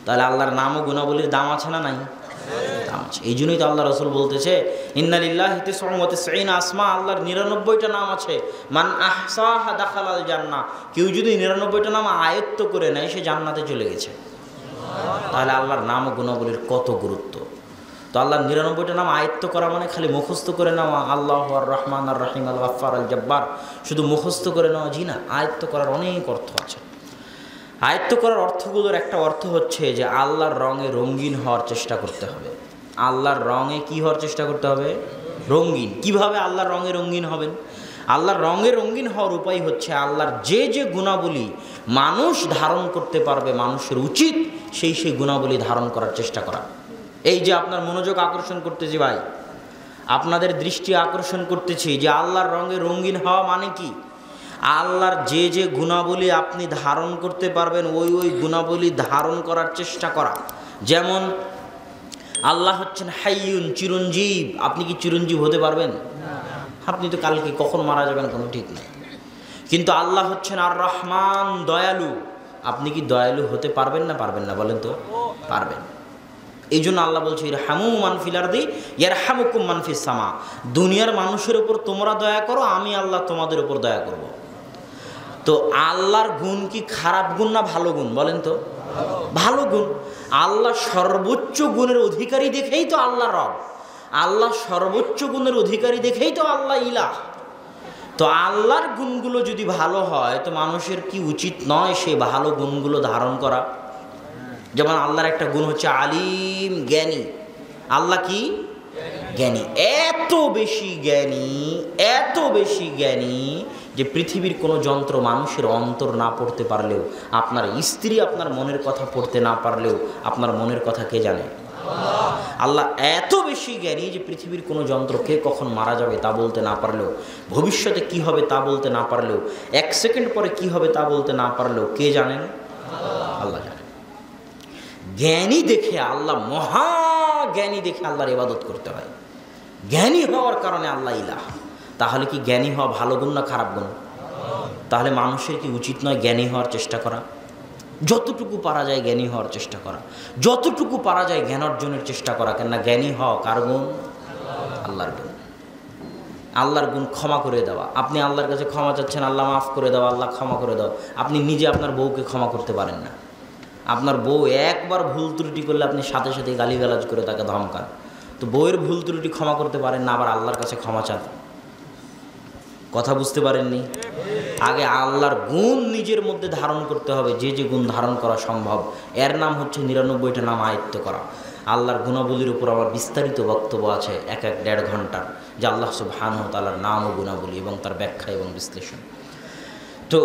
তাহলে আল্লাহর নাম ও গুণাবলীর দাম আছে না নাই? দাম আছে। এই জন্যই তো আল্লাহ রসুল বলতেছে ইন্না লিল্লাহি তিসউন ওয়া তিসঈনা আসমা, আল্লাহর 99টা নাম আছে। মান আহসাহা দাখালাল জান্নাহ, কেউ যদি 99টা নাম আয়ত্ত করে নেয় সে জান্নাতে চলে গেছে। তাহলে আল্লাহর নাম ও গুণাবলীর কত গুরুত্ব। তো আল্লাহর 99টা নাম আয়ত্ত করা মানে খালি মুখস্থ করে নেওয়া, আল্লাহু আর রহমান আর রহিম আল গাফফার আল জব্বার, শুধু মুখস্থ করে নেওয়া জি না, আয়ত্ত করার অনেক অর্থ আছে। আয়ত্ত করার অর্থগুলোর একটা অর্থ হচ্ছে যে আল্লাহর রঙে রঙিন হওয়ার চেষ্টা করতে হবে। আল্লাহর রঙে কি হওয়ার চেষ্টা করতে হবে? রঙিন। কিভাবে আল্লাহর রঙে রঙিন হবেন? আল্লাহর রঙে রঙিন হওয়ার উপায় হচ্ছে আল্লাহর যে যে গুণাবলী মানুষ ধারণ করতে পারবে, মানুষের উচিত সেই সেই গুণাবলী ধারণ করার চেষ্টা করা। এই যে আপনার মনোযোগ আকর্ষণ করতেছি ভাই, আপনাদের দৃষ্টি আকর্ষণ করতেছি যে আল্লাহর রঙে রঙিন হওয়া মানে কি? আল্লাহর যে যে গুণাবলী আপনি ধারণ করতে পারবেন ওই ওই গুণাবলী ধারণ করার চেষ্টা করা। যেমন আল্লাহ হচ্ছেন হাইয়ুন, চিরঞ্জীব। আপনি কি চিরঞ্জীব হতে পারবেন? আপনি তো কালকে কখন মারা যাবেন কোনো ঠিক নেই। কিন্তু আল্লাহ হচ্ছেন আর রহমান, দয়ালু। আপনি কি দয়ালু হতে পারবেন না পারবেন না বলেন তো? পারবেন। এই জন্য আল্লাহ বলছে ইরহামু মান ফিল আরদি ইয়ারহামুকুম মান ফিস সামা, দুনিয়ার মানুষের উপর তোমরা দয়া করো, আমি আল্লাহ তোমাদের উপর দয়া করব। তো আল্লাহর গুণ কি খারাপ গুণ না ভালো গুণ বলেন তো? ভালো গুণ। আল্লাহ সর্বোচ্চ গুণের অধিকারী দেখেই তো আল্লাহ রব, আল্লাহ সর্বোচ্চ গুণের অধিকারী দেখেই তো আল্লাহ ইলাহ। তো আল্লাহর গুণগুলো যদি ভালো হয় তো মানুষের কি উচিত নয় সেই ভালো গুণগুলো ধারণ করা? যেমন আল্লাহর একটা গুণ হচ্ছে আলিম, জ্ঞানী। আল্লাহ কি? জ্ঞানী। এত বেশি জ্ঞানী, এত বেশি জ্ঞানী যে পৃথিবীর কোনো যন্ত্র মানুষের অন্তর না পড়তে পারলেও, আপনার স্ত্রী আপনার মনের কথা পড়তে না পারলেও আপনার মনের কথা কে জানে? আল্লাহ এত বেশি জ্ঞানী যে পৃথিবীর কোনো যন্ত্র কে কখন মারা যাবে তা বলতে না পারলেও, ভবিষ্যতে কি হবে তা বলতে না পারলেও, 1 সেকেন্ড পরে কি হবে তা বলতে না পারলেও কে জানেন? আল্লাহ জানেন। জ্ঞানী দেখে আল্লাহ, মহা জ্ঞানী দেখে আল্লাহর ইবাদত করতে হয়। জ্ঞানী হওয়ার কারণে আল্লাহ ইলাহ। তাহলে কি জ্ঞানী হওয়া ভালো গুণ না খারাপ গুণ? তাহলে মানুষের কি উচিত নয় জ্ঞানী হওয়ার চেষ্টা করা? যতটুকু পারা যায় জ্ঞানী হওয়ার চেষ্টা করা, যতটুকু পারা যায় জ্ঞান অর্জনের চেষ্টা করা। কেননা জ্ঞানী হওয়া কার গুণ? আল্লাহর গুণ। আল্লাহর গুণ ক্ষমা করে দেওয়া। আপনি আল্লাহর কাছে ক্ষমা চাচ্ছেন, আল্লাহ মাফ করে দাও, আল্লাহ ক্ষমা করে দাও। আপনি নিজে আপনার বউকে ক্ষমা করতে পারেন না। আপনার বউ একবার ভুল ত্রুটি করলে আপনি সাথে সাথে গালিগালাজ করে তাকে ধমকান। তো বউয়ের ভুল ত্রুটি ক্ষমা করতে পারেন না, আবার আল্লাহর কাছে ক্ষমা চান। কথা বুঝতে পারেননি? আগে আল্লাহর গুণ নিজের মধ্যে ধারণ করতে হবে, যে যে গুণ ধারণ করা সম্ভব। এর নাম হচ্ছে 99টা নাম আয়ত্ত করা। আল্লাহর গুণাবলীর উপর আমার বিস্তারিত বক্তব্য আছে 1-1.5 ঘন্টার, যে আল্লাহ সুবহানাহু ওয়া তাআলার নাম ও গুণাবলী এবং তার ব্যাখ্যা এবং বিশ্লেষণ। তো